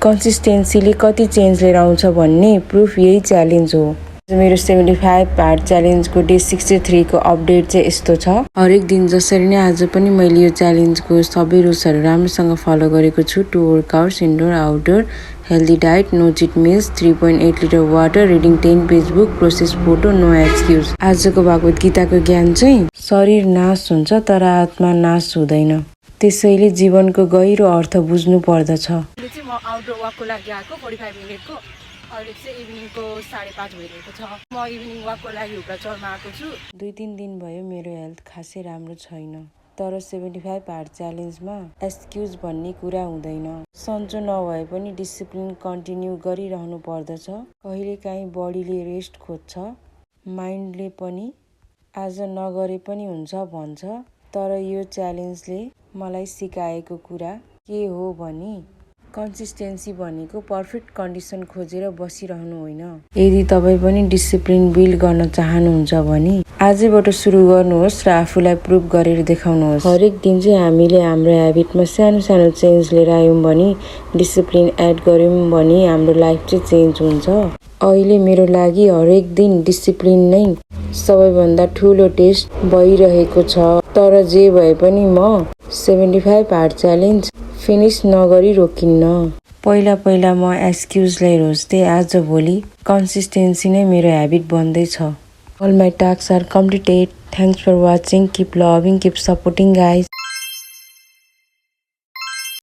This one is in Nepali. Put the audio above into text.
कन्सिस्टेन्सीले कति चेन्ज लिएर आउँछ भन्ने प्रुफ यही च्यालेन्ज हो। मेरो 75 पार्ट च्यालेन्जको डे 63 को अपडेट चाहिँ यस्तो छ। हरेक दिन जसरी नै आज पनि मैले यो च्यालेन्जको सबै रुल्सहरू राम्रोसँग फलो गरेको छु। 2 workouts, indoor outdoor, healthy diet, no cheat meals, 3.8 litre water, reading 10 page book, process photo, no excuse. आजको भागवत गीताको ज्ञान चाहिँ शरीर नाश हुन्छ तर आत्मा नाश हुँदैन, त्यसैले जीवनको गहिरो अर्थ बुझ्नु पर्दछ। म आउटडोर वाकको लागि आएको 45 मिनटको। अहिले चाहिँ इभिनिङको 5:30 भइरहेको छ। म इभिनिङ वाकको लागि हुब्राचौरमा आएको छु। 2-3 दिन भयो मेरो हेल्थ खासै राम्रो छैन, तर 75 पार्ट च्यालेन्जमा एक्सक्युज भन्ने कुरा हुँदैन। सन्चो नभए पनि डिसिप्लिन कन्टिन्यू गरिरहनु पर्दछ। कहिलेकाहीँ बडीले रेस्ट खोज्छ, माइन्डले पनि आज नगरे पनि हुन्छ भन्छ। तर यो च्यालेन्जले मलाई सिकाएको कुरा के हो भने कन्सिस्टेन्सी भनेको पर्फेक्ट कन्डिसन खोजेर बसिरहनु होइन। यदि तपाईँ पनि डिसिप्लिन बिल्ड गर्न चाहनुहुन्छ भने आजैबाट सुरु गर्नुहोस् र आफूलाई प्रुभ गरेर देखाउनुहोस्। हरेक दिन चाहिँ हामीले हाम्रो ह्याबिटमा सानो सानो चेन्ज लिएर आयौँ भने, डिसिप्लिन एड गऱ्यौँ भने हाम्रो लाइफ चाहिँ चेन्ज हुन्छ। अहिले मेरो लागि हरेक दिन डिसिप्लिन नै सबैभन्दा ठुलो टेस्ट भइरहेको छ। तर जे भए पनि म 75 पार्ट च्यालेन्ज फिनिस नगरी रोकिन्न। पहिला म एक्सक्युजलाई रोज्दै, आज भोलि कन्सिस्टेन्सी नै मेरो habit बन्दैछ। All my tasks are completed. Thanks for watching. Keep loving, keep supporting guys.